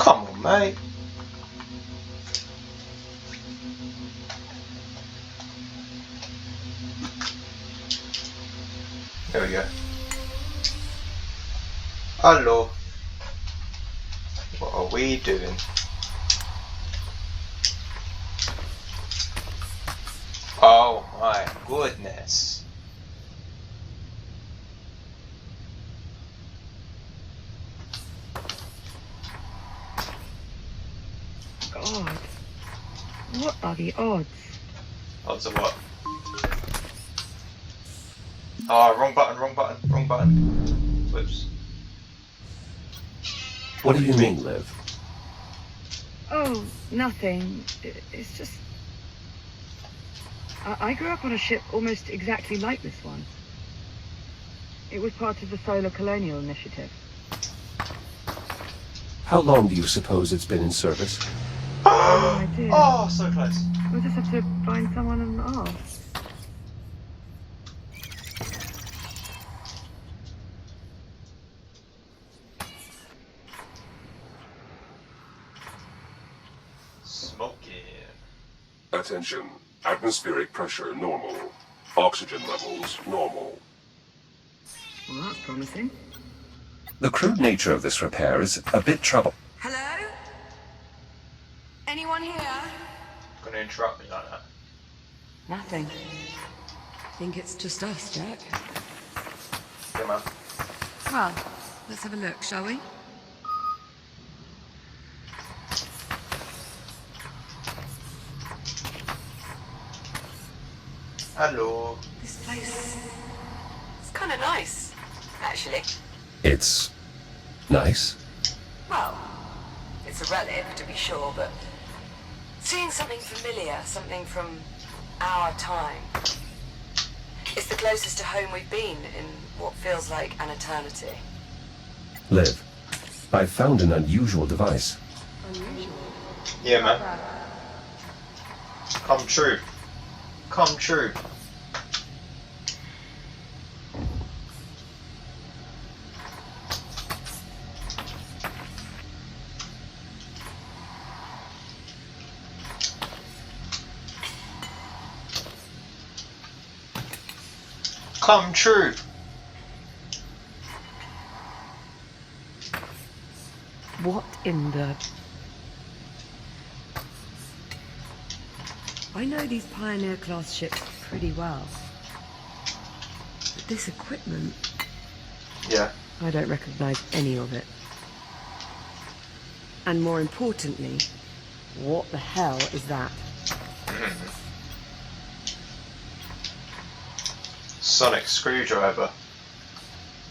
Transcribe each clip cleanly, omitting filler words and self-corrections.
Come on, mate. There we go. Hello. What are we doing? Oh my goodness. God. What are the odds? Odds of what? Oh, wrong button. Whoops. What do you mean, Liv? Oh, nothing. It's just... I grew up on a ship almost exactly like this one. It was part of the Solar Colonial Initiative. How long do you suppose it's been in service? No idea. Oh, so close. We'll just have to find someone and ask. Smoking. Attention. Atmospheric pressure normal. Oxygen levels normal. Well, that's promising. The crude nature of this repair is a bit trouble. Hello? Anyone here? Gonna interrupt me like that. Nothing. Think it's just us, Jack. Come on. Well, let's have a look, shall we? Hello. This place... it's kind of nice, actually. It's nice. Well, it's a relic, to be sure, but seeing something familiar, something from our time, it's the closest to home we've been in what feels like an eternity. Liv, I found an unusual device. Unusual? Yeah, man. Come true. Come true. Come true. What in the... I know these Pioneer-class ships pretty well. But this equipment... Yeah. I don't recognize any of it. And more importantly, what the hell is that? Sonic screwdriver.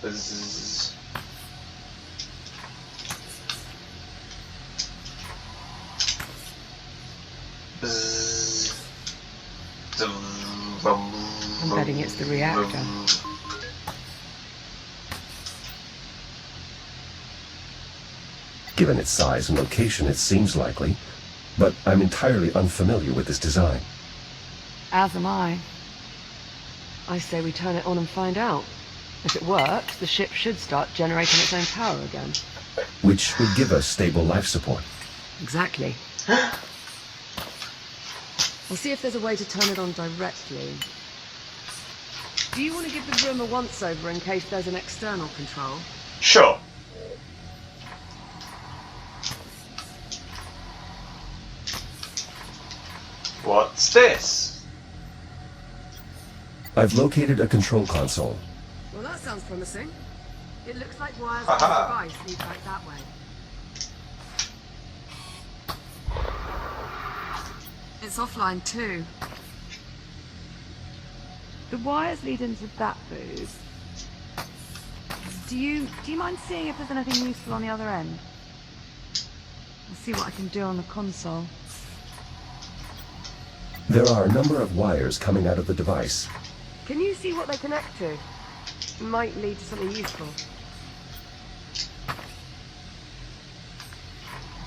Bzzz. Bzzz. I'm betting it's the reactor. Given its size and location, it seems likely, but I'm entirely unfamiliar with this design. As am I. I say we turn it on and find out. If it works, the ship should start generating its own power again. Which would give us stable life support. Exactly. I'll see if there's a way to turn it on directly. Do you want to give the room a once-over in case there's an external control? Sure. What's this? I've located a control console. Well, that sounds promising. It looks like wires Aha. from the device lead back that way. It's offline too. The wires lead into that booth. Do you mind seeing if there's anything useful on the other end? I'll see what I can do on the console. There are a number of wires coming out of the device. Can you see what they connect to? Might lead to something useful.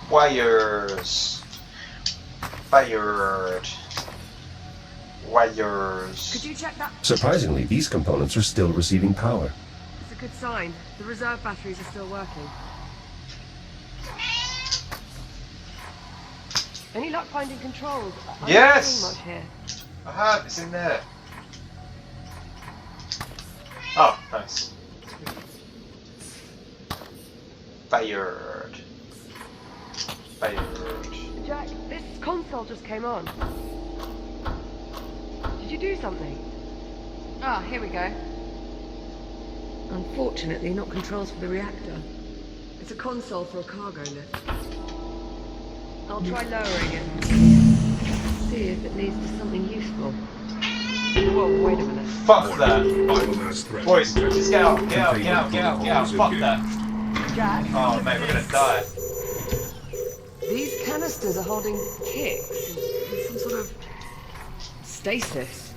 Wires. Wired. Wires. Could you check that? Surprisingly, these components are still receiving power. It's a good sign. The reserve batteries are still working. Any luck finding controls? I'm Yes! not seeing much here. I have, it's in there. Oh, nice. Fired. Fired. Jack, this console just came on. Did you do something? Ah, here we go. Unfortunately, not controls for the reactor. It's a console for a cargo lift. I'll try lowering it. See if it leads to something useful. Whoa, wait a minute. Fuck that. Biomass threat. Boys, just get out, get out, get out, Containment get out, get out. protocols Fuck that. engaged. Jack. Oh, mate, we're gonna die. These canisters are holding ticks in some sort of stasis.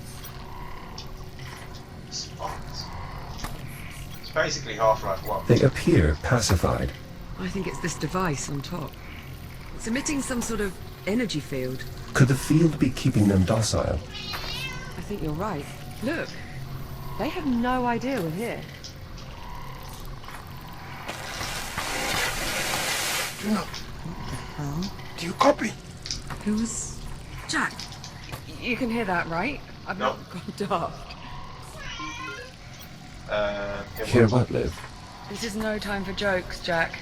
It's fucked. It's basically Half-Life 1. They appear pacified. I think it's this device on top. It's emitting some sort of energy field. Could the field be keeping them docile? I think you're right. Look, they have no idea we're here. Juno, do you copy? Who's... Jack, you can hear that, right? I've Nope. not gone daft. Hear what, Liv? This is no time for jokes, Jack.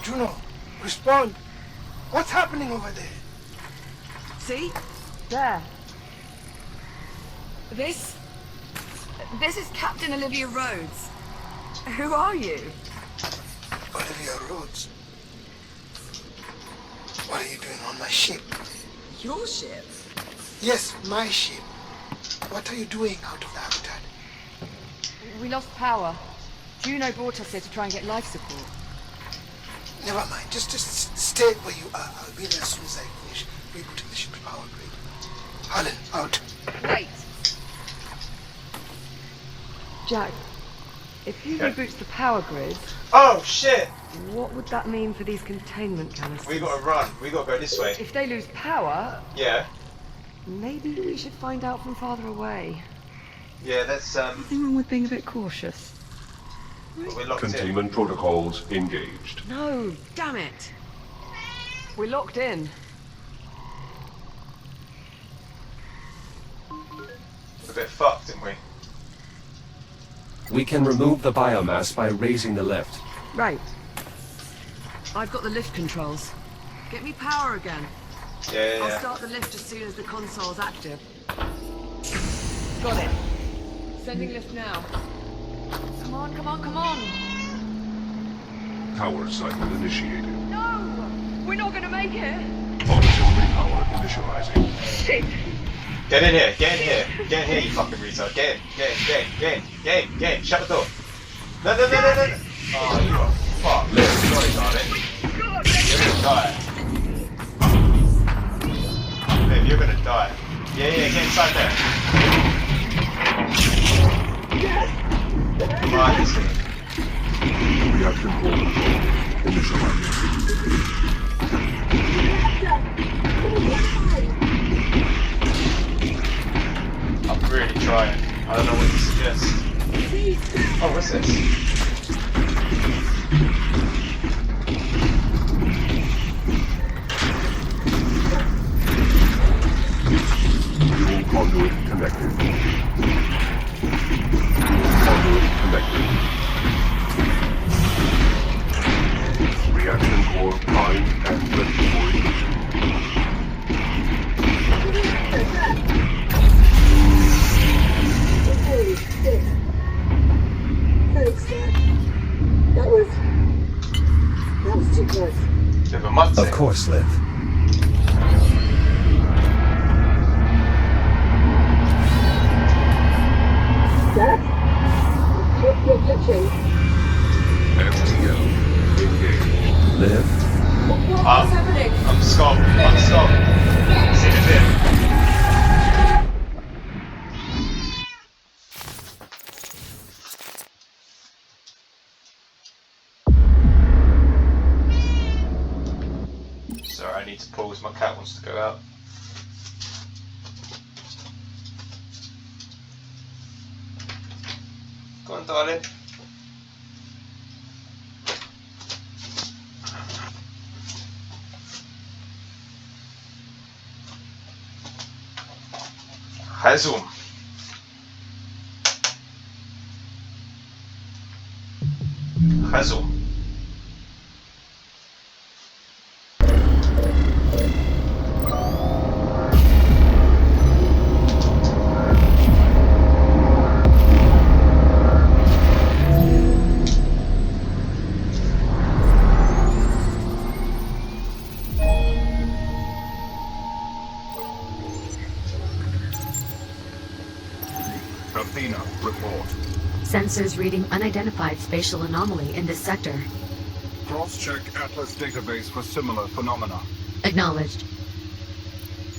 Juno, respond. What's happening over there? See? There. This is Captain Olivia Rhodes. Who are you? Olivia Rhodes. What are you doing on my ship? Your ship? Yes, my ship. What are you doing out of the habitat? We lost power. Juno brought us here to try and get life support. Never mind. Just stay where you are. I'll be there as soon as I finish rebooting the ship's power grid. Harlan, out. Wait. Jack, if he Yeah. reboots the power grid, Oh, shit! what would that mean for these containment canisters? We gotta run. We gotta go this way. If they lose power, Yeah. maybe we should find out from farther away. Yeah, that's, Nothing wrong with being a bit cautious. we're locked in. Containment protocols engaged. No, damn it. We're locked in. We're a bit fucked, didn't we? We can remove the biomass by raising the lift. Right. I've got the lift controls. Get me power again. Yeah, yeah, I'll yeah. start the lift as soon as the console's active. Got it. Sending lift now. Come on, come on, come on! Power cycle initiated. No! We're not gonna make it! Auxiliary power initializing. Shit! Get in here, get in here. Get in here, you fucking retard. Get in, get in, get in, get in, get in, get in. Shut the door. No, no, no, no, no. Oh, you are fucked. Sorry, darling. You're gonna die. Liv, you're gonna die. Yeah, yeah, get inside there. Come on, this thing. Reaction core initializing. I'm really trying. I don't know what to suggest. Oh, what's this? Fuel conduit connected. Conduit connected. Reaction core primed and ready for ignition. Holy shit. Thanks, Dad. That was too close. Bit of a mud Of thing. course, Liv. Dad? You're glitching. FTL engaged. Liv. What's happening? I'm Scott. I'm Scott. See you in a bit. Sorry, I need to pause. My cat wants to go out. Go on, darling. Hazum. Hazum. Athena, report. Sensors reading unidentified spatial anomaly in this sector. Cross-check Atlas database for similar phenomena. Acknowledged.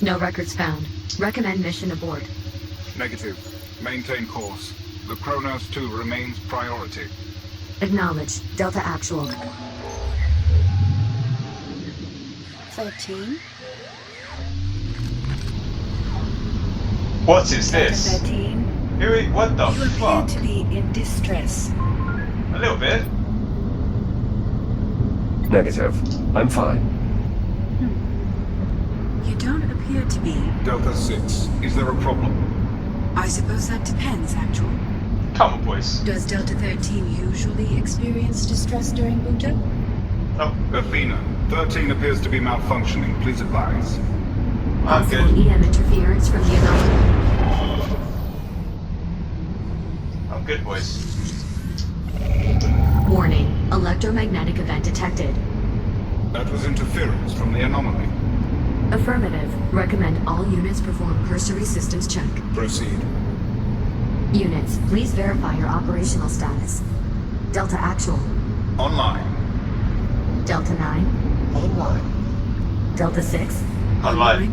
No records found. Recommend mission abort. Negative. Maintain course. The Kronos 2 remains priority. Acknowledged. Delta Actual. 13. What is this? 13. What the You appear fuck? to be in distress. A little bit. Negative. I'm fine. You don't appear to be. Delta 6, is there a problem? I suppose that depends, Actual. Come on, boys. Does Delta 13 usually experience distress during boot up? Oh, Athena, 13 appears to be malfunctioning. Please advise. I'm Possible good. EM interference from the anomaly. I'm good, boys. Warning. Electromagnetic event detected. That was interference from the anomaly. Affirmative. Recommend all units perform cursory systems check. Proceed. Units, please verify your operational status. Delta Actual. Online. Delta 9. Online. Delta 6. Online.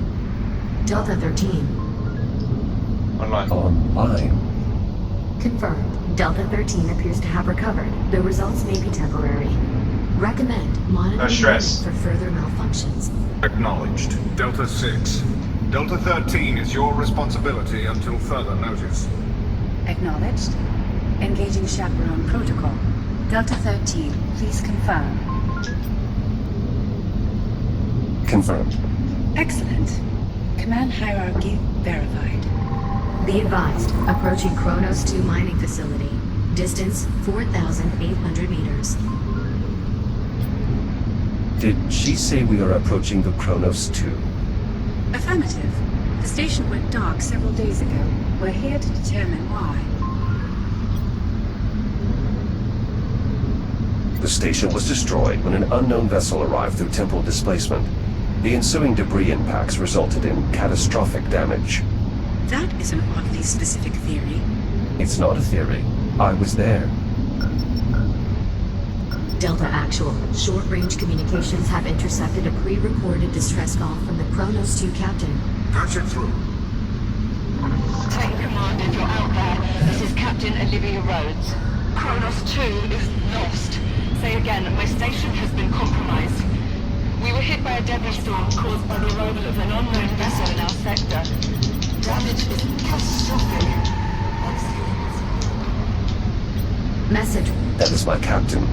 Delta 13. Online. Online. Confirmed. Delta 13 appears to have recovered. The results may be temporary. Recommend monitoring No stress. units for further malfunctions. Acknowledged. Delta 6. Delta 13 is your responsibility until further notice. Acknowledged. Engaging chaperone protocol. Delta 13, please confirm. Confirmed. Excellent. Command hierarchy verified. Be advised, approaching Kronos 2 mining facility. Distance 4,800 meters. Did she say we are approaching the Kronos 2? Affirmative. The station went dark several days ago. We're here to determine why. The station was destroyed when an unknown vessel arrived through temporal displacement. The ensuing debris impacts resulted in catastrophic damage. That is an oddly specific theory. It's not a theory. I was there. Delta Actual. Short-range communications have intercepted a pre-recorded distress call from the Kronos 2 captain. Patch it through. Take command if you're out there. This is Captain Olivia Rhodes. Kronos 2 is lost. Say again, my station has been compromised. We were hit by a debris storm caused by the arrival of an unknown vessel in our sector. Damage is catastrophic. Message. That is my captain,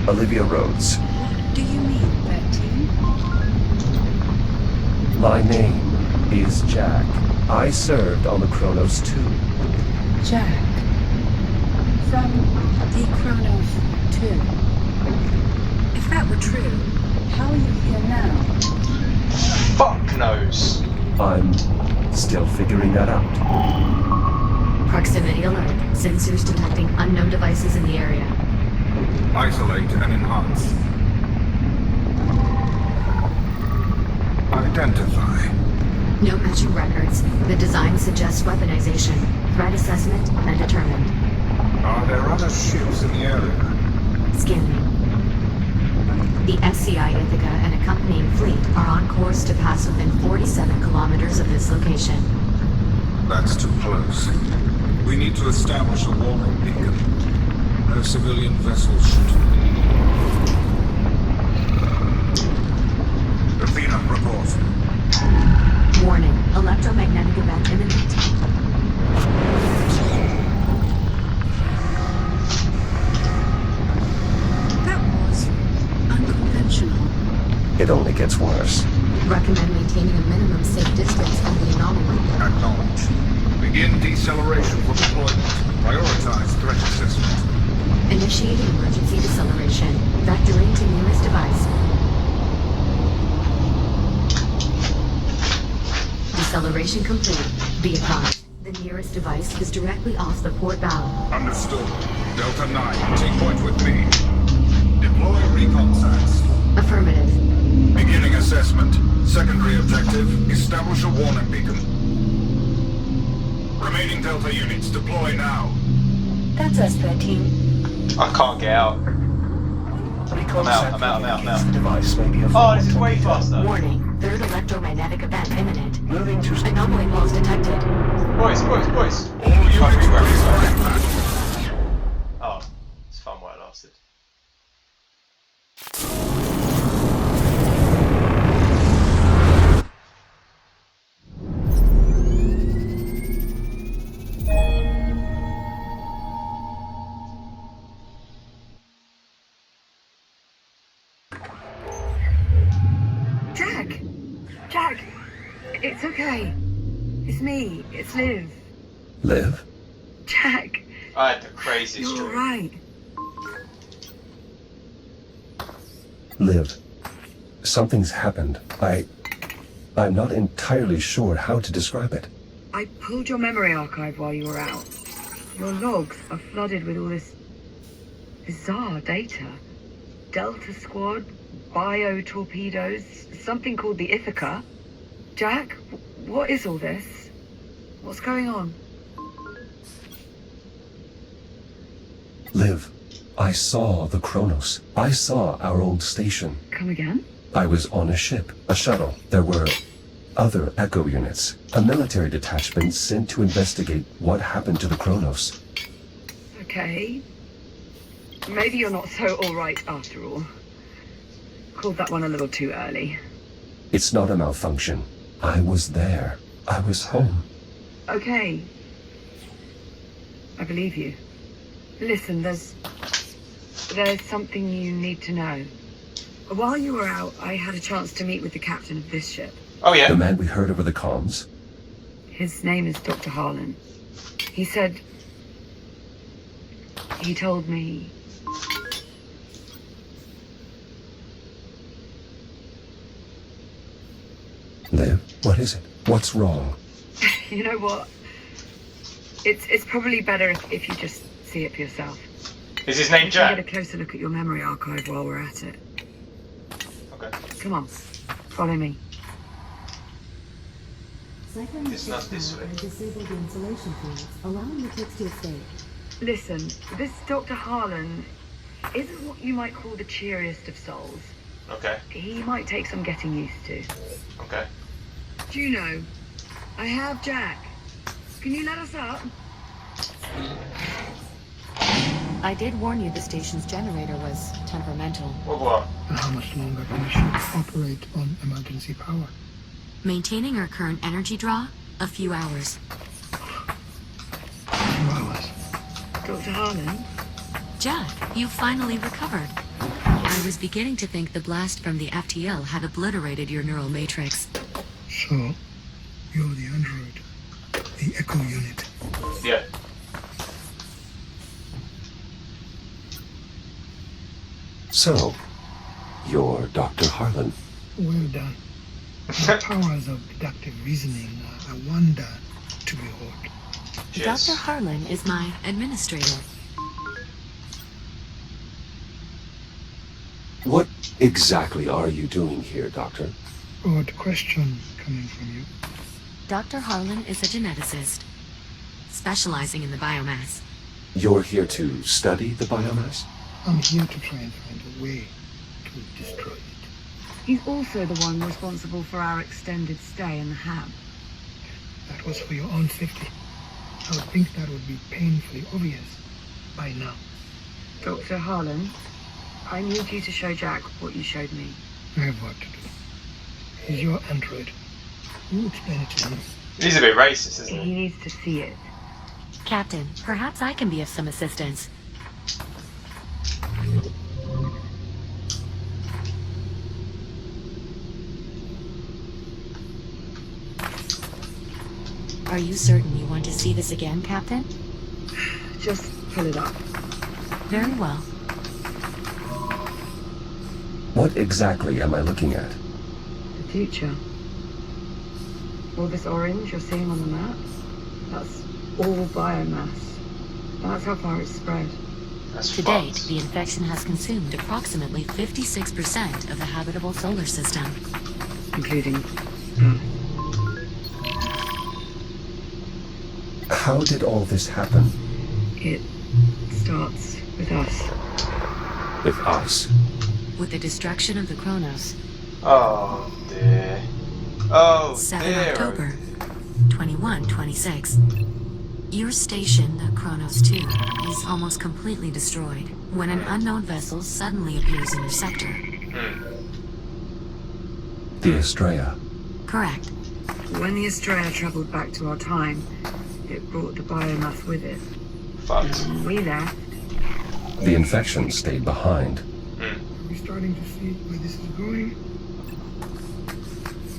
Olivia Rhodes. What do you mean, 13? My name is Jack. I served on the Kronos 2. Jack. From the Kronos 2. If that were true, how are you here now? Fuck knows. I'm still figuring that out. Proximity alert. Sensors detecting unknown devices in the area. Isolate and enhance. Identify. No matching records. The design suggests weaponization. Threat assessment undetermined. Are there other ships in the area? Scanning. The SCI Ithaca and accompanying fleet are on course to pass within 47 kilometers of this location. That's too close. We need to establish a warning beacon. No civilian vessels should. Athena, report. Warning. Electromagnetic event imminent. That was unconventional. It only gets worse. Recommend maintaining a minimum safe distance from the anomaly. Acknowledge. In deceleration for deployment. Prioritize threat assessment. Initiating emergency deceleration. Vectoring to nearest device. Deceleration complete. Be advised. The nearest device is directly off the port valve. Understood. Delta 9, take point with me. Deploy recon sats. Affirmative. Beginning assessment. Secondary objective, establish a warning beacon. Remaining Delta units, deploy now. That's us, 13. I can't get out. I'm out. Device may be a Oh, this is way faster. Warning. Third electromagnetic event imminent. Moving to Anomaly pulse detected. Boys. All units, Rework. please flight path. Oh, it's fun while it lasted. Jack! Jack! It's okay. It's me. It's Liv. Liv? Jack, I had the craziest you're dream. right. Liv. Something's happened. I'm not entirely sure how to describe it. I pulled your memory archive while you were out. Your logs are flooded with all this bizarre data. Delta Squad, bio-torpedoes, something called the Ithaca. Jack, what is all this? What's going on? Liv, I saw the Kronos. I saw our old station. Come again? I was on a ship, a shuttle. There were other Echo units, a military detachment sent to investigate what happened to the Kronos. Okay. Maybe you're not so alright after all. Called that one a little too early. It's not a malfunction. I was there. I was home. Okay. I believe you. Listen, there's something you need to know. While you were out, I had a chance to meet with the captain of this ship. Oh yeah. The man we heard over the comms? His name is Dr. Harlan. He said... He told me... Liv, what is it? What's wrong? You know what? It's probably better if you just see it for yourself. Is his name We can get Jack? a closer look at your memory archive while we're at it. Okay. Come on, follow me. It's not this way. Disable the insulation fields, allowing the tips to escape. Listen, this Dr. Harlan isn't what you might call the cheeriest of souls. Okay. He might take some getting used to. Okay. Do you know, I have Jack. Can you let us up? I did warn you the station's generator was temperamental. What? And how much longer can the ship operate on emergency power? Maintaining our current energy draw? A few hours. 2 hours. Dr. Harlan? Jack, you finally recovered. I was beginning to think the blast from the FTL had obliterated your neural matrix. So, you're the android. The Echo unit. Yeah. So, you're Dr. Harlan. Well done. Your powers of deductive reasoning are a wonder to behold. Cheers. Dr. Harlan is my administrator. What exactly are you doing here, Doctor? Odd question coming from you. Dr. Harlan is a geneticist, specializing in the biomass. You're here to study the biomass? I'm here to try and find a way to destroy it. He's also the one responsible for our extended stay in the hab. That was for your own safety. I would think that would be painfully obvious by now. Dr. Harlan, I need you to show Jack what you showed me. I have work to do. He's your android. You explain it to him. He's a bit racist, isn't He he? needs to see it. Captain, perhaps I can be of some assistance. Are you certain you want to see this again, Captain? Just pull it up. Very well. What exactly am I looking at? The future. All this orange you're seeing on the map, that's all biomass. That's how far it's spread. That's To fucked. date, the infection has consumed approximately 56% of the habitable solar system. Including How did all this happen? it starts with us. With us? With the destruction of the Kronos, Oh dear. Oh 7 dear. October 2126. Your station, the Kronos 2, is almost completely destroyed when an unknown vessel suddenly appears in your sector. The Estrella. Correct. When the Estrella travelled back to our time, it brought the biomass with it. Fucked. And we left. The infection stayed behind. Are we starting to see where this is going?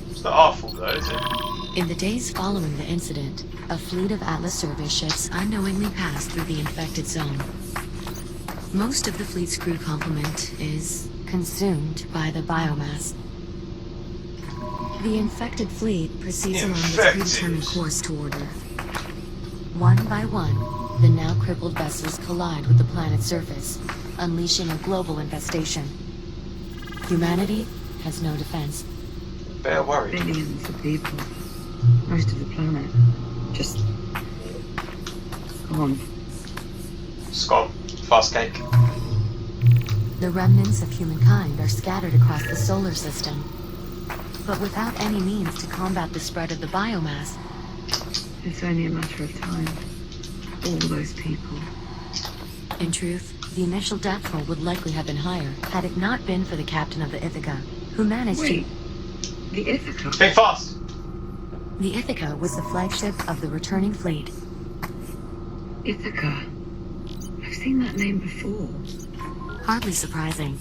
It's not our fault though, is it? In the days following the incident, a fleet of Atlas survey ships unknowingly passed through the infected zone. Most of the fleet's crew complement is consumed by the biomass. The infected fleet proceeds along its Infected. predetermined course toward Earth. One by one, the now crippled vessels collide with the planet's surface, unleashing a global infestation. Humanity has no defense. Better worried. Billions of people. Most of the planet. Just gone. Scum. Fast cake. The remnants of humankind are scattered across the solar system, but without any means to combat the spread of the biomass. It's only a matter of time. All those people. In truth, the initial death toll would likely have been higher had it not been for the captain of the Ithaca, who managed Wait. The Ithaca? Think fast. The Ithaca was the flagship of the returning fleet. Ithaca. I've seen that name before. Hardly surprising.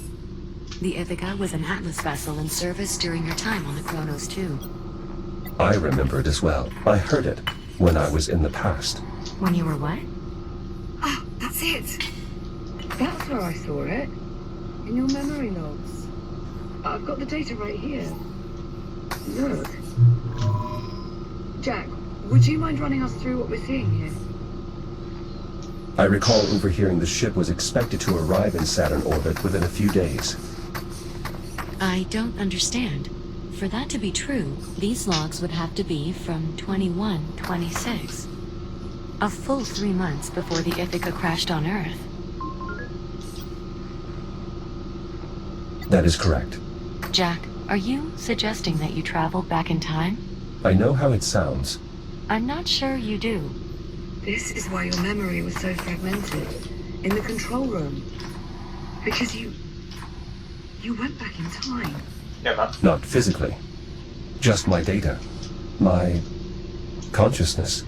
The Ithaca was an Atlas vessel in service during her time on the Kronos 2. I remember it as well. I heard it when I was in the past. When you were what? Ah, that's it. That's where I saw it. In your memory logs. I've got the data right here. Look. Jack, would you mind running us through what we're seeing here? I recall overhearing the ship was expected to arrive in Saturn orbit within a few days. I don't understand. For that to be true, these logs would have to be from 2126. A full 3 months before the Ithaca crashed on Earth. That is correct. Jack, are you suggesting that you traveled back in time? I know how it sounds. I'm not sure you do. This is why your memory was so fragmented. In the control room. Because you went back in time. Yeah, man. Not physically. Just my data. My consciousness.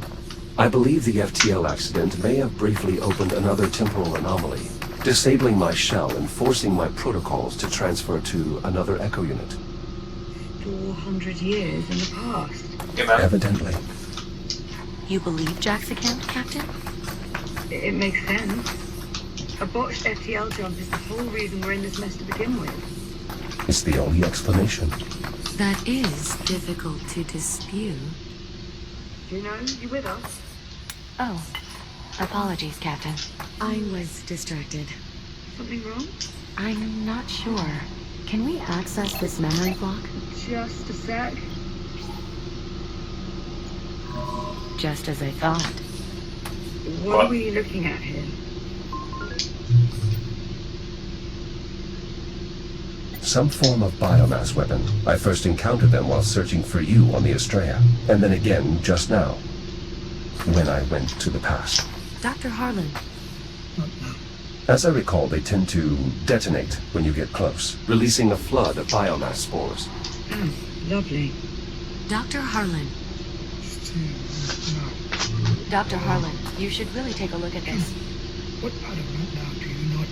I believe the FTL accident may have briefly opened another temporal anomaly, disabling my shell and forcing my protocols to transfer to another echo unit. 400 years in the past. Yeah, man. Evidently. You believe Jack's account, Captain? It makes sense. A botched FTL jump is the whole reason we're in this mess to begin with. It's the only explanation. That is difficult to dispute. Do you know? You with us? Oh, apologies, Captain. I was distracted. Something wrong? I'm not sure. Can we access this memory block? Just a sec. Just as I thought. What are we looking at here? Some form of biomass weapon. I first encountered them while searching for you on the Estrella, and then again just now, when I went to the past. Dr. Harlan, As I recall, they tend to detonate when you get close, releasing a flood of biomass spores. Oh, lovely. Dr. Harlan. Dr. Harlan, you should really take a look at this. What part of it now do you not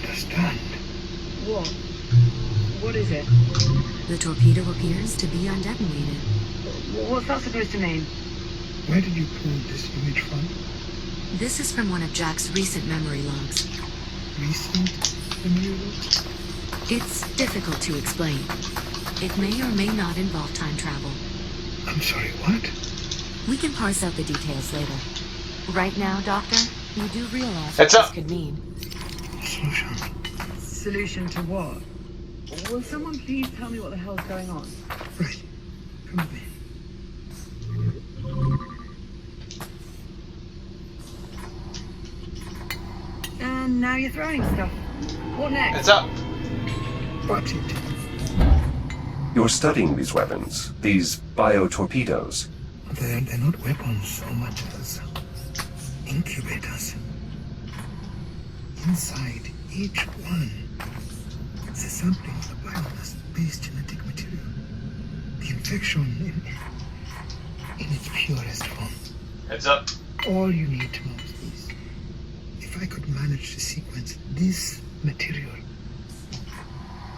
understand? What? What is it? The torpedo appears to be undetonated. What's that supposed to mean? Where did you pull this image from? This is from one of Jack's recent memory logs. Recent memory logs? It's difficult to explain. It may or may not involve time travel. I'm sorry, what? We can parse out the details later. Right now, Doctor, you do realize Heads what up. this could mean. Solution. Solution to what? Will someone please tell me what the hell's going on? Right. Come with me. And now you're throwing stuff. What next? Heads up. Watch it. You're studying these weapons, these bio-torpedoes. They're not weapons so much as incubators. Inside each one is a sampling of the biomass-based genetic material. The infection in its purest form. Heads up. All you need to know is this. If I could manage to sequence this material,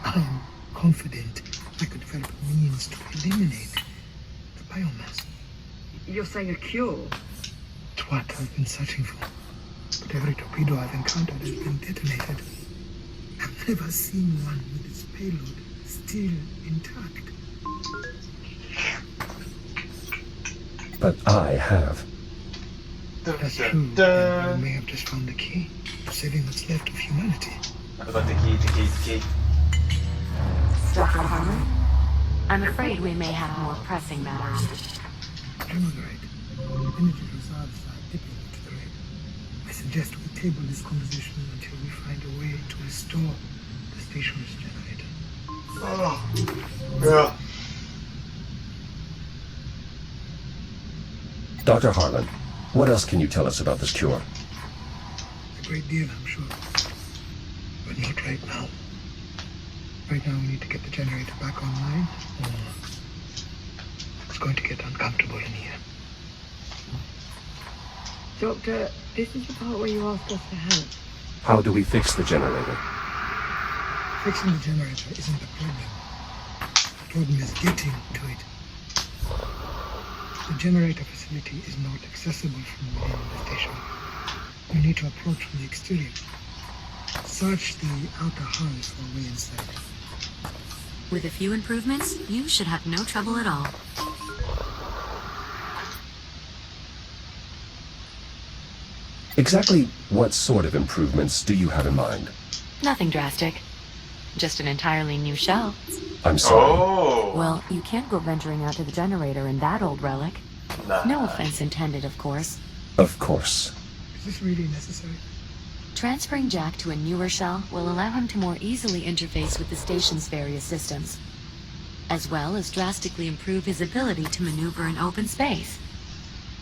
I'm confident I could develop a means to eliminate the biomass. You're saying a cure? It's what I've been searching for. But every torpedo I've encountered has been detonated. I've never seen one with its payload still intact. But I have. That's true. And you may have just found the key to saving what's left of humanity. What about the key? Dr. Harlan, I'm afraid we may have more pressing matters. You're not right. Energy reserves are dipping into the red. I suggest we table this conversation until we find a way to restore the station's generator. Oh. Yeah. Dr. Harlan, what else can you tell us about this cure? A great deal, I'm sure. But not right now. Right now we need to get the generator back online, or it's going to get uncomfortable in here. Doctor, this is the part where you ask us for help. How do we fix the generator? Fixing the generator isn't the problem. The problem is getting to it. The generator facility is not accessible from within the station. You need to approach from the exterior. Search the outer hulls for a way inside. With a few improvements, you should have no trouble at all. Exactly what sort of improvements do you have in mind? Nothing drastic. Just an entirely new shell. I'm sorry. Oh. Well, you can't go venturing out to the generator in that old relic. Nah. No offense intended, of course. Of course. Is this really necessary? Transferring Jack to a newer shell will allow him to more easily interface with the station's various systems, as well as drastically improve his ability to maneuver in open space.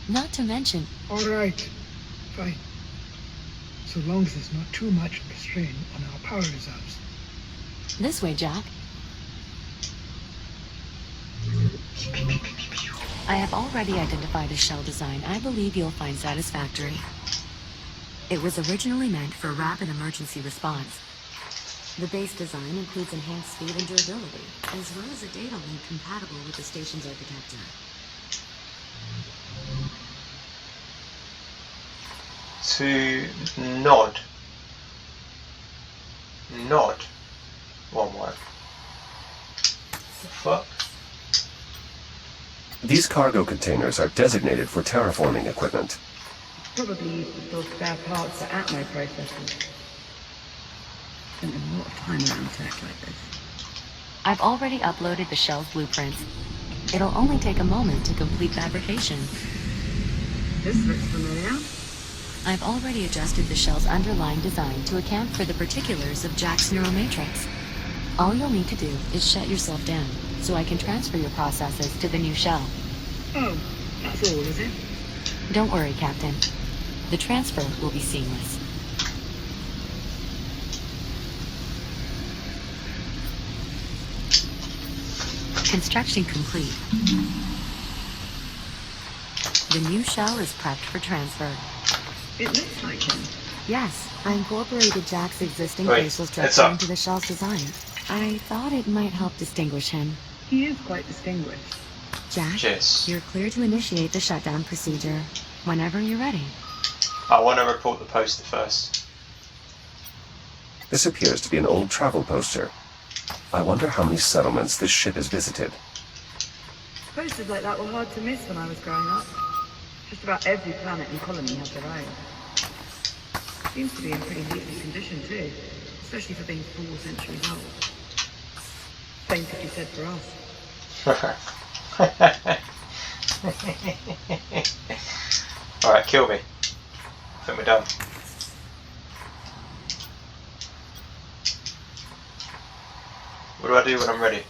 Not to mention... All right. Fine. So long as there's not too much of a strain on our power reserves. This way, Jack. I have already identified a shell design I believe you'll find satisfactory. It was originally meant for rapid emergency response. The base design includes enhanced speed and durability, as well as a data link compatible with the station's architecture. To nod. Nod. One word. The fuck? These cargo containers are designated for terraforming equipment. Probably used to store spare parts for Atmo processors. Spent a lot of time around tech like this. I've already uploaded the shell's blueprints. It'll only take a moment to complete fabrication. This looks familiar. I've already adjusted the shell's underlying design to account for the particulars of Jack's neural matrix. All you'll need to do is shut yourself down, so I can transfer your processes to the new shell. Oh, that's all, is it? Don't worry, Captain. The transfer will be seamless. Construction complete. The new shell is prepped for transfer. It looks like him. Yes, I incorporated Jack's existing Wait, facial heads structure up. into the shell's design. I thought it might help distinguish him. He is quite distinguished. Jack, Cheers. you're clear to initiate the shutdown procedure whenever you're ready. I want to report the poster first. This appears to be an old travel poster. I wonder how many settlements this ship has visited. Posters like that were hard to miss when I was growing up. Just about every planet and colony had their own. Seems to be in pretty decent condition too, especially for being 4 centuries old. Same could be said for us. Alright, kill me. I think we're done. What do I do when I'm ready?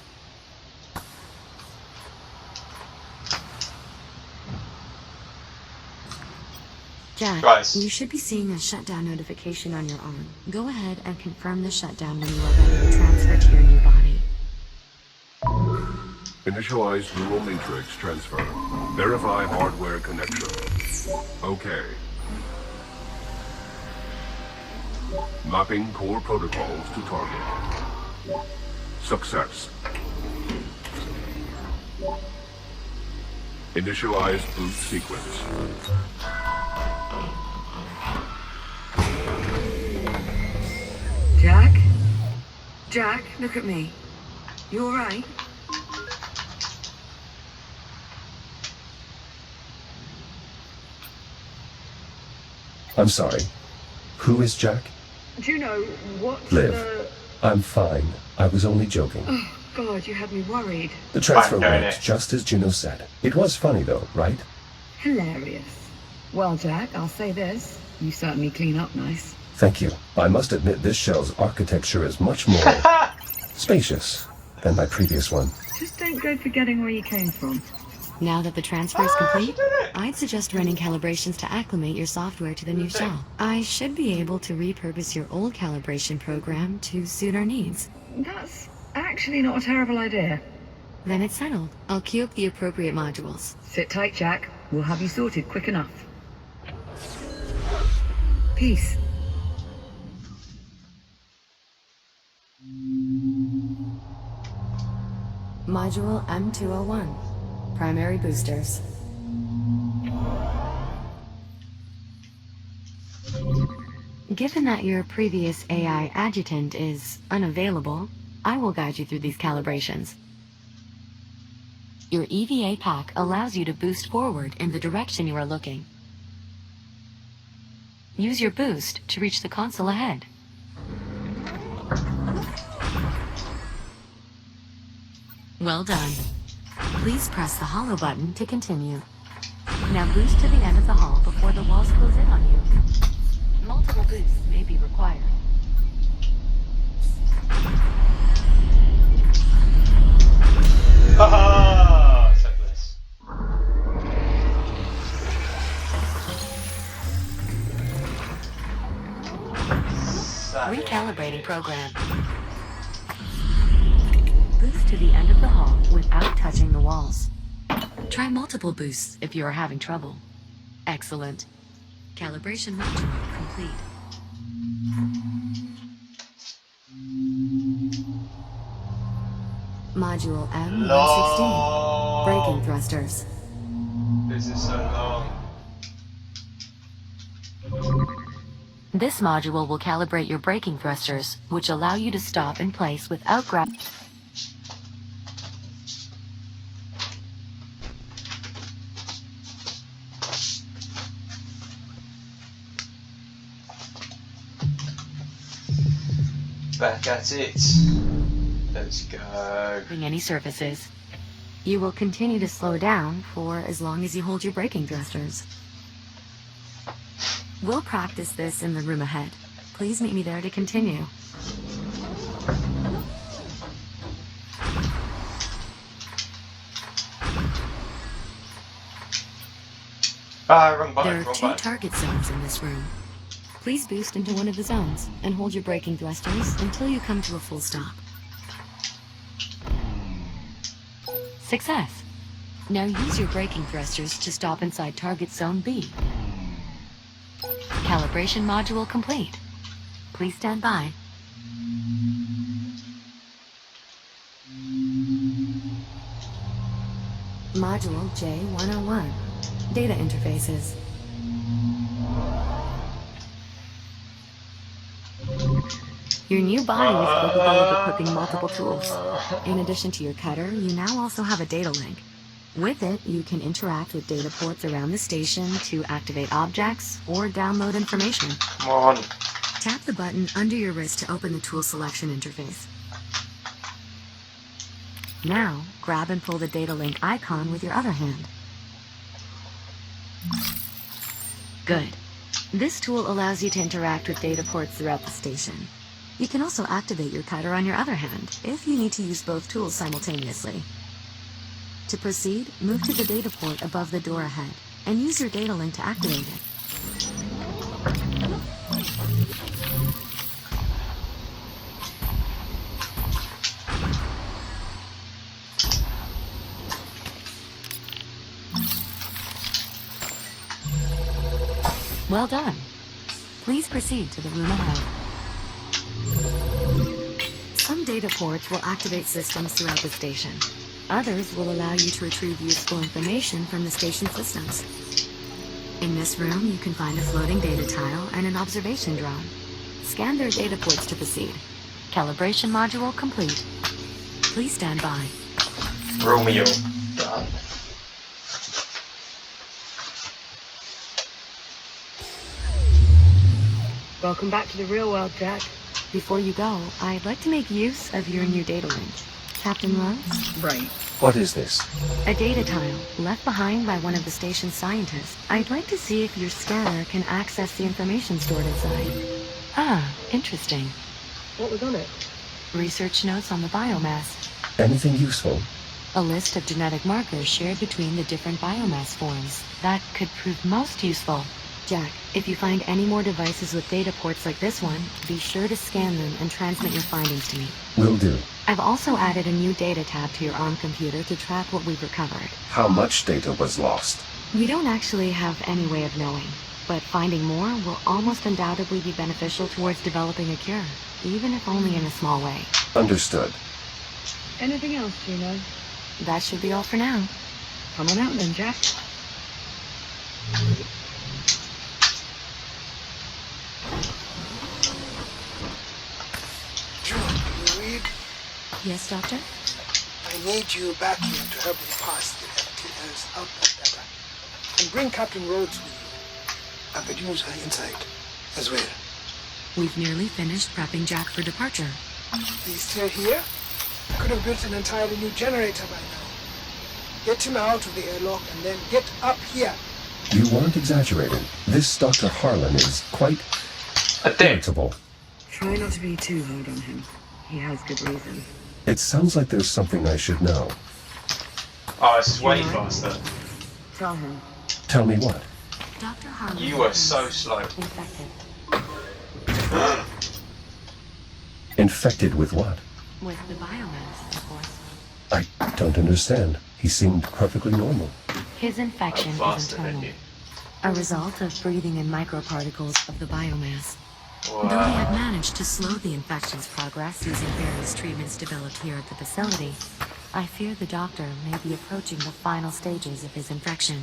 Jack, Guys. you should be seeing a shutdown notification on your arm. Go ahead and confirm the shutdown when you are ready to transfer to your new body. Initialize neural matrix transfer. Verify hardware connection. Okay. Mapping core protocols to target. Success. Initialize boot sequence. Jack? Jack, look at me. You alright? I'm sorry. Who is Jack? Do you know what's Liv. the... I'm fine. I was only joking. Oh, God, you had me worried. The transfer I'm doing went it. just as Juno said. It was funny though, right? Hilarious. Well, Jack, I'll say this. You certainly clean up nice. Thank you. I must admit this shell's architecture is much more spacious than my previous one. Just don't go forgetting where you came from. Now that the transfer is complete, I'd suggest running calibrations to acclimate your software to the new shell. I should be able to repurpose your old calibration program to suit our needs. That's actually not a terrible idea. Then it's settled. I'll queue up the appropriate modules. Sit tight, Jack. We'll have you sorted quick enough. Peace. Module M201. Primary boosters. Given that your previous AI adjutant is unavailable, I will guide you through these calibrations. Your EVA pack allows you to boost forward in the direction you are looking. Use your boost to reach the console ahead. Well done. Please press the hollow button to continue. Now boost to the end of the hall before the walls close in on you. Multiple boosts may be required. Haha! So close. Recalibrating program. Boost to the end of the hall without touching the walls. Try multiple boosts if you are having trouble. Excellent. Calibration module complete. Module M116. Long. Braking thrusters. This is so long. This module will calibrate your braking thrusters, which allow you to stop in place without gravity. Back at it. Let's go. Any surfaces. You will continue to slow down for as long as you hold your braking thrusters. We'll practice this in the room ahead. Please meet me there to continue. Ah, wrong button, There are wrong 2 button. target zones in this room. Please boost into one of the zones and hold your braking thrusters until you come to a full stop. Success! Now use your braking thrusters to stop inside target zone B. Calibration module complete. Please stand by. Module J101. Data interfaces. Your new body is capable of equipping multiple tools. In addition to your cutter, you now also have a data link. With it, you can interact with data ports around the station to activate objects or download information. Come on. Tap the button under your wrist to open the tool selection interface. Now, grab and pull the data link icon with your other hand. Good. This tool allows you to interact with data ports throughout the station. You can also activate your cutter on your other hand if you need to use both tools simultaneously. To proceed, move to the data port above the door ahead and use your data link to activate it. Well done. Please proceed to the room ahead. Some data ports will activate systems throughout the station. Others will allow you to retrieve useful information from the station systems. In this room, you can find a floating data tile and an observation drone. Scan their data ports to proceed. Calibration module complete. Please stand by. Romeo. Done. Welcome back to the real world, Jack. Before you go, I'd like to make use of your new data link. Captain Rhodes? Right. What is this? A data tile left behind by one of the station's scientists. I'd like to see if your scanner can access the information stored inside. Ah, interesting. What was on it? Research notes on the biomass. Anything useful? A list of genetic markers shared between the different biomass forms. That could prove most useful. Jack, if you find any more devices with data ports like this one, be sure to scan them and transmit your findings to me. Will do. I've also added a new data tab to your ARM computer to track what we've recovered. How much data was lost? We don't actually have any way of knowing, but finding more will almost undoubtedly be beneficial towards developing a cure, even if only in a small way. Understood. Anything else, Juno? That should be all for now. Come on out then, Jack. June, you read? Yes, Doctor? I need you back here to help me pass the FTL's output data. And bring Captain Rhodes with you. I could use her insight as well. We've nearly finished prepping Jack for departure. He's still here? I could have built an entirely new generator by now. Get him out of the airlock and then get up here. You weren't exaggerating. This Dr. Harlan is quite irritable. Try not to be too hard on him. He has good reason. It sounds like there's something I should know. Oh, this is way faster. Tell him. Tell me what? Dr. Harlan. You were so slow. Infected. Infected with what? With the biomass, of course. I don't understand. He seemed perfectly normal. His infection is Faster than internal. you. A result of breathing in microparticles of the biomass. Wow. Though he had managed to slow the infection's progress using various treatments developed here at the facility, I fear the doctor may be approaching the final stages of his infection.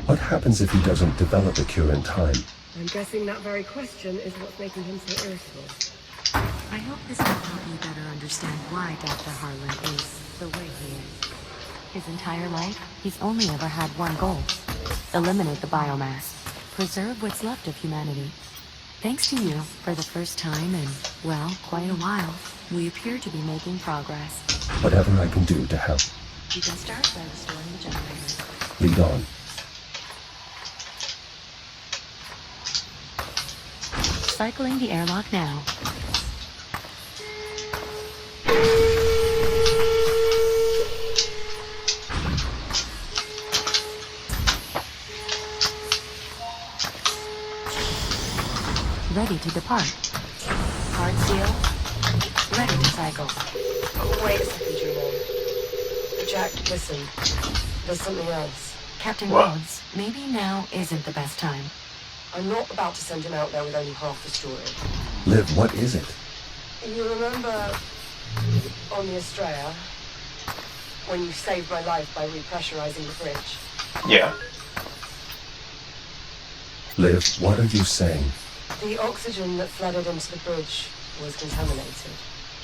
What happens if he doesn't develop a cure in time? I'm guessing that very question is what's making him so irritable. I hope this will help you better understand why Dr. Harlan is the way he is. His entire life, he's only ever had one goal. Eliminate the biomass. Preserve what's left of humanity. Thanks to you, for the first time in, well, quite a while, we appear to be making progress. Whatever I can do to help. You can start by restoring the generator. Lead on. Cycling the airlock now. Ready to depart. Hard seal. Ready to cycle. Wait a second, Juno. Jack, listen. There's something else. Captain What? Rhodes, maybe now isn't the best time. I'm not about to send him out there with only half the story. Liv, what is it? You remember on the Estrella, when you saved my life by repressurizing the bridge. Yeah. Liv, what are you saying? The oxygen that flooded into the bridge was contaminated.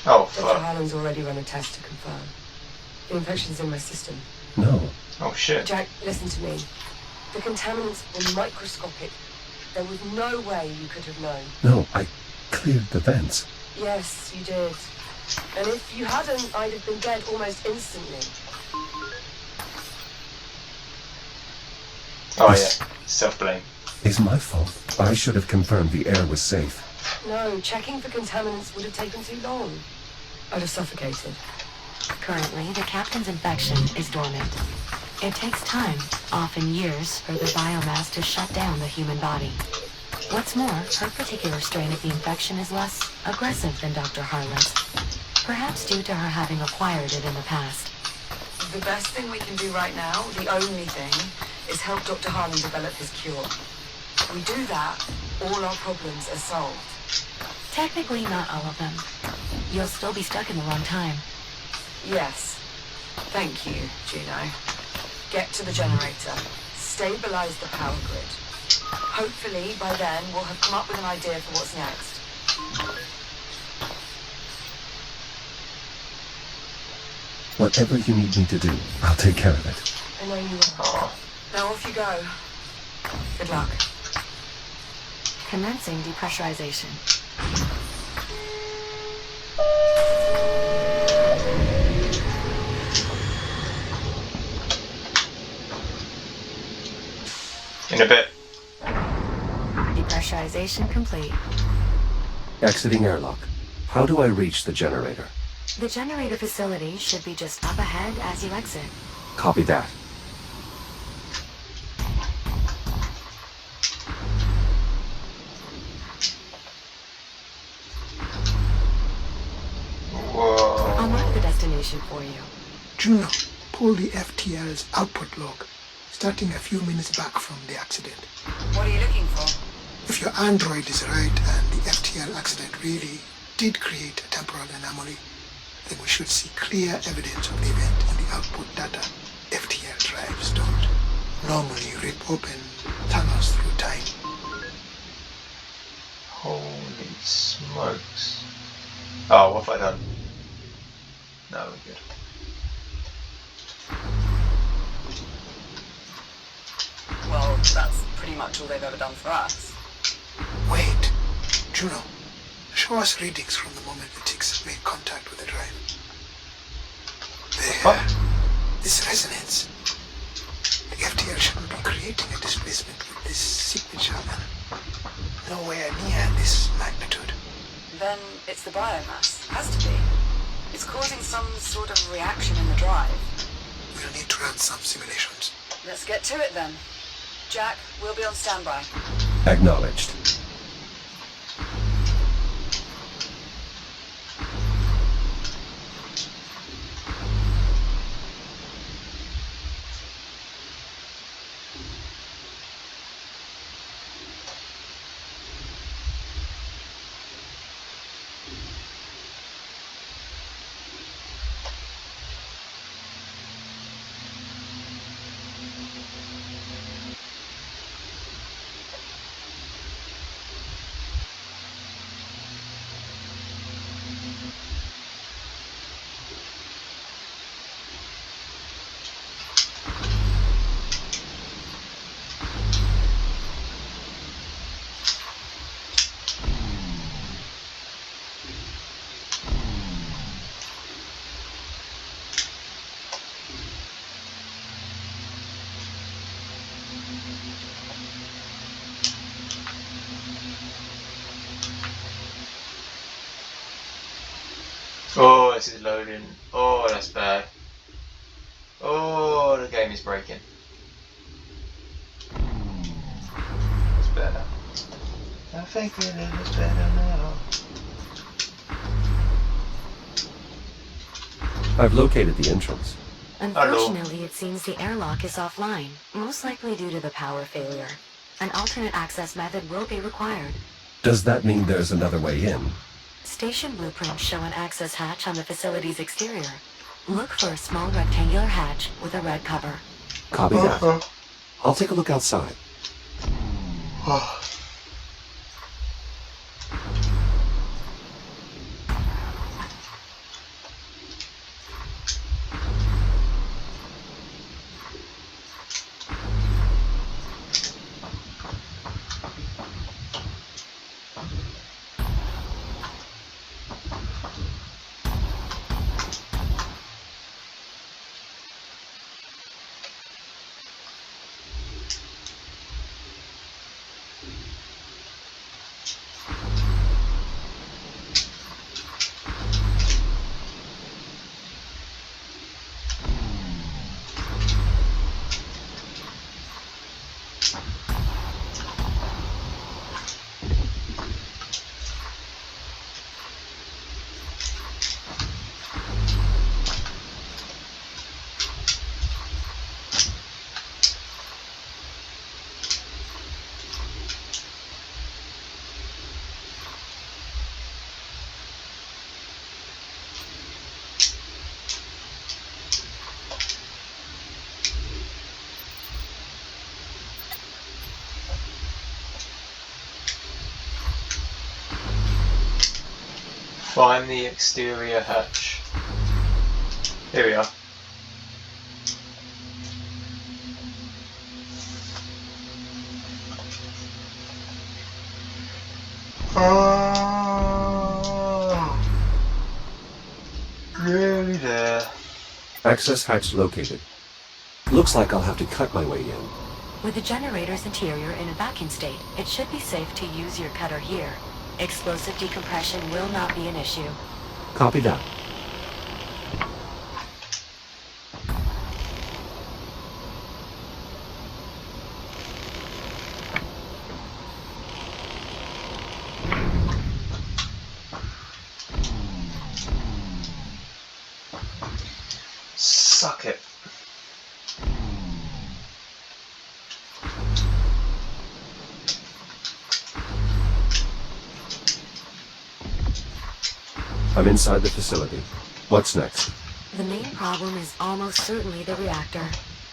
Oh, Dr. fuck. Harlan's already run a test to confirm. The infection's in my system. No. Oh, shit. Jack, listen to me. The contaminants were microscopic. There was no way you could have known. No, I cleared the vents. Yes, you did. And if you hadn't, I'd have been dead almost instantly. Oh, yeah. Self-blame. It's my fault. I should have confirmed the air was safe. No, checking for contaminants would have taken too long. I'd have suffocated. Currently, the captain's infection is dormant. It takes time, often years, for the biomass to shut down the human body. What's more, her particular strain of the infection is less aggressive than Dr. Harlan's. Perhaps due to her having acquired it in the past. The best thing we can do right now, the only thing, is help Dr. Harlan develop his cure. We do that, all our problems are solved. Technically, not all of them. You'll still be stuck in the wrong time. Yes. Thank you, Juno. Get to the generator. Stabilize the power grid. Hopefully, by then, we'll have come up with an idea for what's next. Whatever you need me to do, I'll take care of it. I know you will. Oh. Now off you go. Good luck. Commencing depressurization. In a bit. Depressurization complete. Exiting airlock. How do I reach the generator? The generator facility should be just up ahead as you exit. Copy that. Whoa. I'll mark the destination for you. Juno, pull the FTL's output log, starting a few minutes back from the accident. What are you looking for? If your android is right and the FTL accident really did create a temporal anomaly, then we should see clear evidence of the event in the output data FTL drives don't normally rip open tunnels through time. Holy smokes. Oh, what have I done? No, we're good. Well, that's pretty much all they've ever done for us. Wait, Juno, show us readings from the moment the ticks made contact with the drive. There, What? this resonance. The FTL shouldn't be creating a displacement with this signature, and nowhere near this magnitude. Then it's the biomass. Has to be. It's causing some sort of reaction in the drive. We'll need to run some simulations. Let's get to it then. Jack, we'll be on standby. Acknowledged. Oh, this is loading. Oh, that's bad. Oh, the game is breaking. It's better. I think it is better now. I've located the entrance. Unfortunately, it seems the airlock is offline, most likely due to the power failure. An alternate access method will be required. Does that mean there's another way in? Station blueprints show an access hatch on the facility's exterior. Look for a small rectangular hatch with a red cover. Copy that. I'll take a look outside. Find the exterior hatch. Here we are. Really there. Access hatch located. Looks like I'll have to cut my way in. With the generator's interior in a vacuum state, it should be safe to use your cutter here. Explosive decompression will not be an issue. Copy that. Suck it. I'm inside the facility. What's next? The main problem is almost certainly the reactor.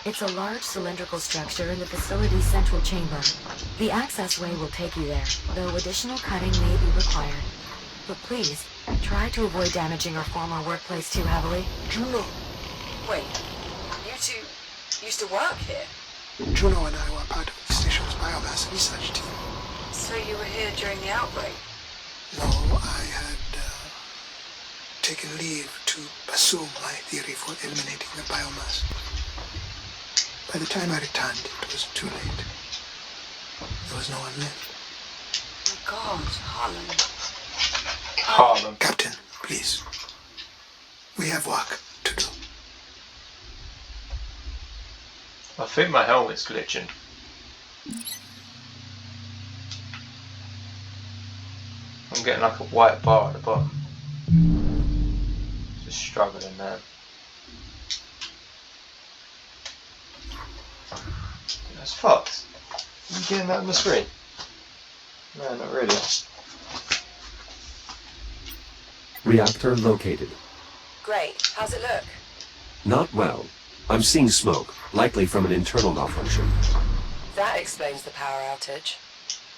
It's a large cylindrical structure in the facility's central chamber. The access way will take you there, though additional cutting may be required. But please, try to avoid damaging our former workplace too heavily. Juno. Wait, you two used to work here? Juno and I were part of the station's biomass research team. So you were here during the outbreak? No, I had taken leave to assume my theory for eliminating the biomass. By the time I returned, it was too late. There was no one left. My God, Harlan. Harlem. Captain, please. We have work to do. I think my helmet's glitching. I'm getting like a white bar at the bottom. Just struggling, man. That's fucked. You getting that on the screen? No, not really. Reactor located. Great. How's it look? Not well. I'm seeing smoke, likely from an internal malfunction. That explains the power outage.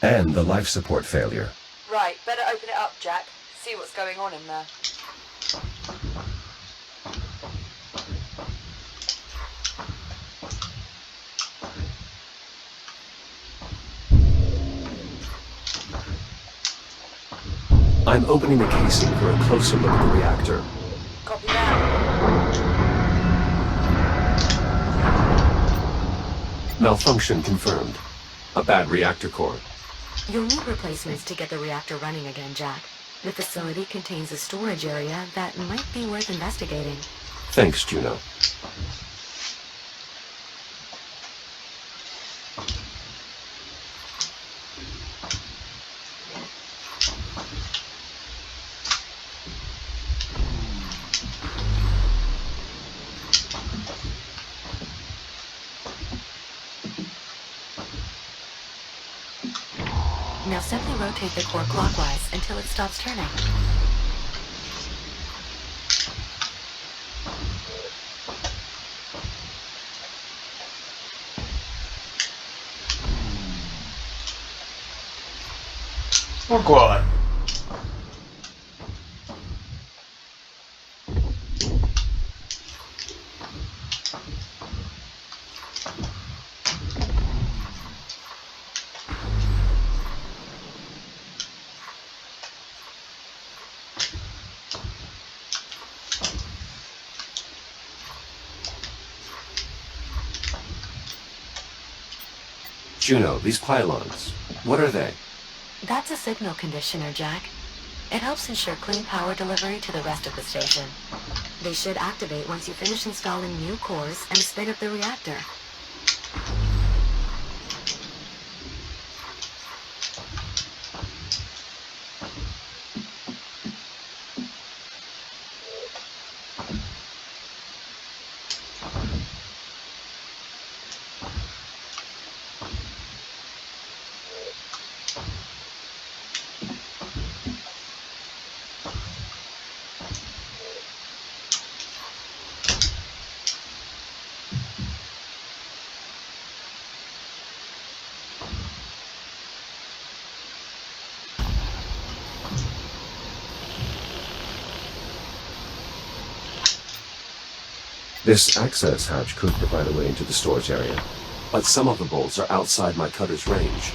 And the life support failure. Right, better open it up, Jack. See what's going on in there. I'm opening the casing for a closer look at the reactor. Copy that. Malfunction confirmed. A bad reactor core. You'll need replacements to get the reactor running again, Jack. The facility contains a storage area that might be worth investigating. Thanks, Juno. Now simply rotate the core clockwise until it stops turning. Oh god. Juno, these pylons, what are they? That's a signal conditioner, Jack. It helps ensure clean power delivery to the rest of the station. They should activate once you finish installing new cores and spin up the reactor. This access hatch could provide a way into the storage area, but some of the bolts are outside my cutter's range.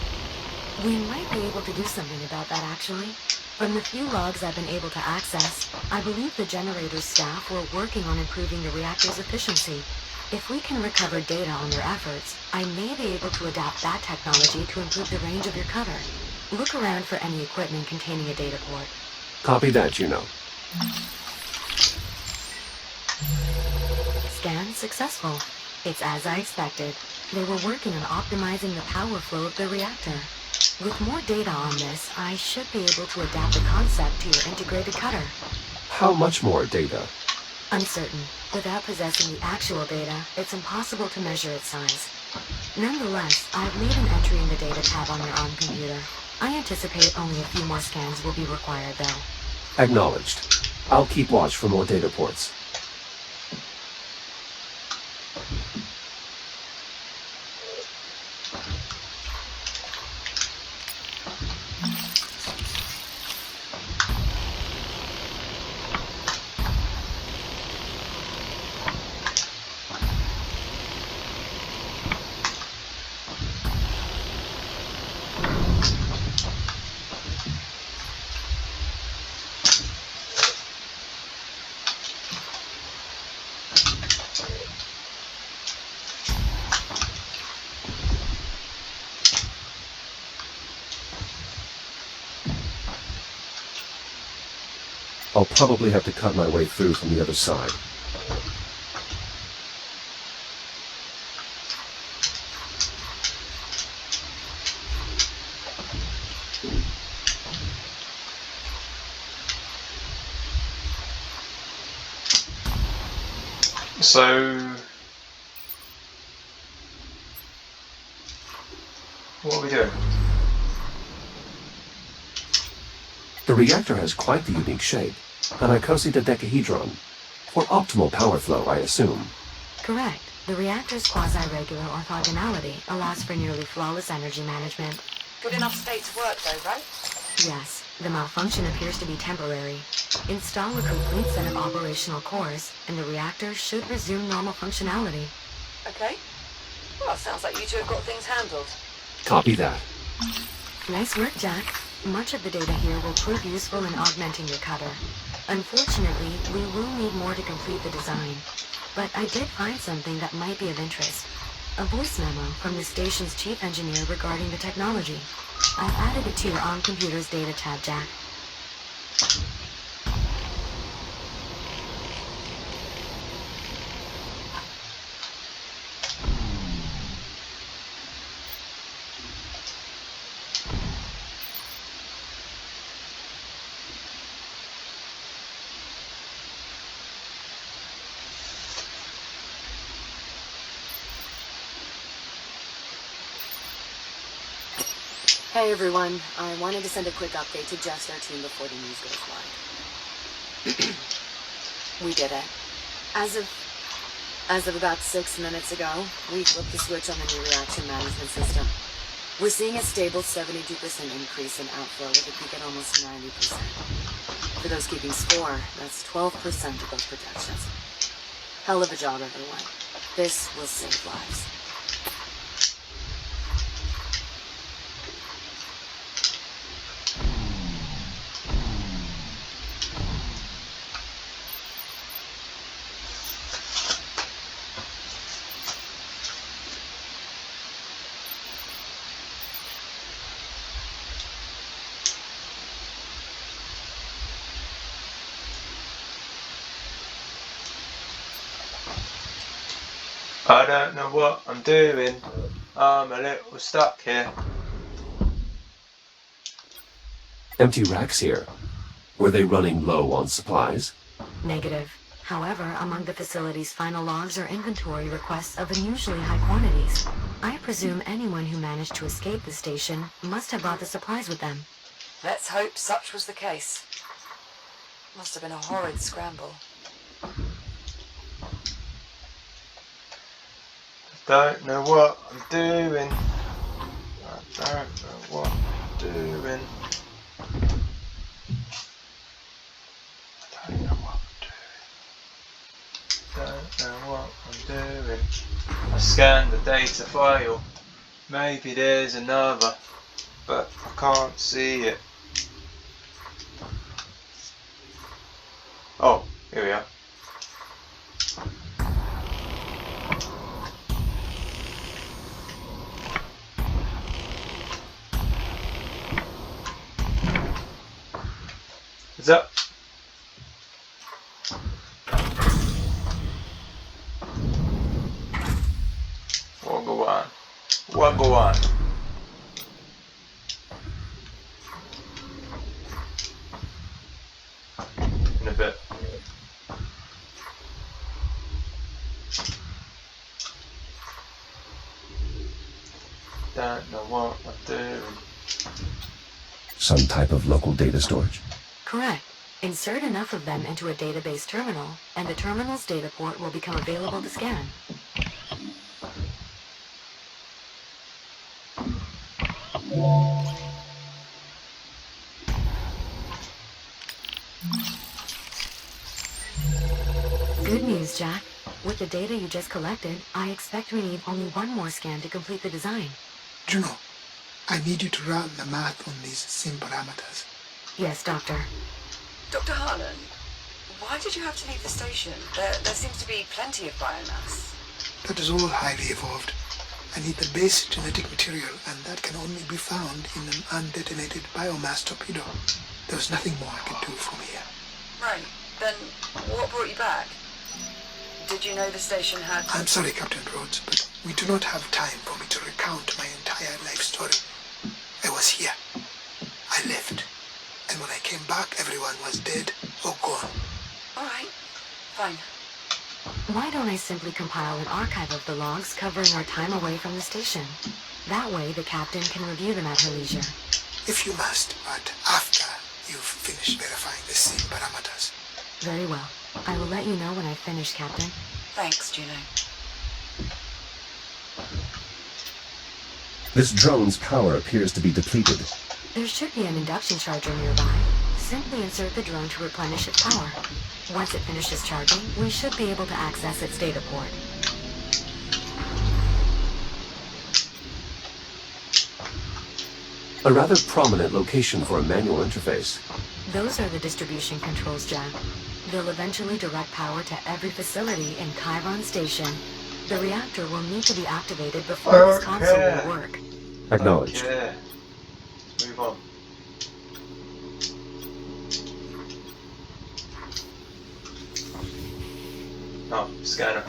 We might be able to do something about that, actually. From the few logs I've been able to access, I believe the generator's staff were working on improving the reactor's efficiency. If we can recover data on their efforts, I may be able to adapt that technology to improve the range of your cutter. Look around for any equipment containing a data port. Copy that, Juno. Scan successful. It's as I expected. They were working on optimizing the power flow of the reactor. With more data on this, I should be able to adapt the concept to your integrated cutter. How much more data? Uncertain. Without possessing the actual data, it's impossible to measure its size. Nonetheless, I've made an entry in the data tab on your ARM computer. I anticipate only a few more scans will be required, though. Acknowledged. I'll keep watch for more data ports. I'll probably have to cut my way through from the other side. So, what are we doing? The reactor has quite the unique shape, an icosahedron. For optimal power flow, I assume. Correct. The reactor's quasi-regular orthogonality allows for nearly flawless energy management. Good enough state to work, though, right? Yes, the malfunction appears to be temporary. Install a complete set of operational cores, and the reactor should resume normal functionality. Okay. Well, sounds like you two have got things handled. Copy that. Nice work, Jack. Much of the data here will prove useful in augmenting your cutter. Unfortunately, we will need more to complete the design. But I did find something that might be of interest. A voice memo from the station's chief engineer regarding the technology. I've added it to your ARM computer's data tab, Jack. Hey everyone, I wanted to send a quick update to Jeff's our team before the news goes wide. We did it. As of about 6 minutes ago, we flipped the switch on the new reaction management system. We're seeing a stable 72% increase in outflow with a peak at almost 90%. For those keeping score, that's 12% of those protections. Hell of a job, everyone. This will save lives. I don't know what I'm doing. I'm a little stuck here. Empty racks here. Were they running low on supplies? Negative. However, among the facility's final logs are inventory requests of unusually high quantities. I presume anyone who managed to escape the station must have brought the supplies with them. Let's hope such was the case. Must have been a horrid scramble. Don't know what I'm doing. I don't know what I'm doing. I don't know what I'm doing. Don't know what I'm doing. I scanned the data file. Maybe there's another, but I can't see it. Oh, here we are. Is that? What go on? In a bit. Don't know what I'm doing. Some type of local data storage? Correct. Insert enough of them into a database terminal, and the terminal's data port will become available to scan. Good news, Jack. With the data you just collected, I expect we need only one more scan to complete the design. Juno, I need you to run the math on these sim parameters. Yes, Doctor. Dr. Harlan, why did you have to leave the station? There seems to be plenty of biomass. That is all highly evolved. I need the base genetic material, and that can only be found in an undetonated biomass torpedo. There's nothing more I can do from here. Right. Then what brought you back? Did you know the station had... I'm sorry, Captain Rhodes, but we do not have time for me to recount my entire life story. I was here. I left. And when I came back, everyone was dead or gone. All right. Fine. Why don't I simply compile an archive of the logs covering our time away from the station? That way the captain can review them at her leisure. If you must, but after you've finished verifying the sim parameters. Very well. I will let you know when I've finished, Captain. Thanks, Juno. This drone's power appears to be depleted. There should be an induction charger nearby. Simply insert the drone to replenish its power. Once it finishes charging, we should be able to access its data port. A rather prominent location for a manual interface. Those are the distribution controls, Jack. They'll eventually direct power to every facility in Chiron Station. The reactor will need to be activated before this console will work. Acknowledged. Okay. Let's move on. Oh, scanner.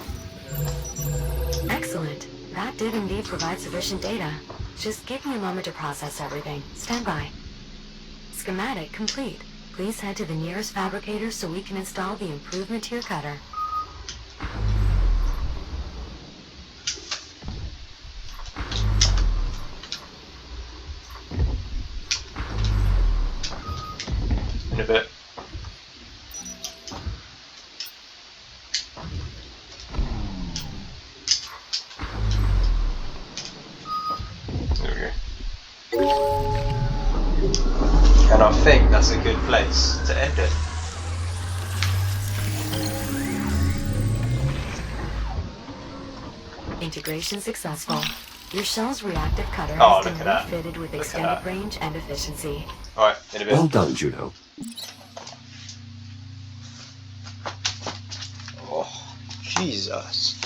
Excellent. That did indeed provide sufficient data. Just give me a moment to process everything. Stand by. Schematic complete. Please head to the nearest fabricator so we can install the improvement to your cutter. In a bit. There we go. And I think that's a good place to end it. Integration successful. Your shell's reactive cutter Oh, has look been at that. refitted with Look at extended that. range and efficiency. Alright, in a bit. Well done, Juno. Oh, Jesus.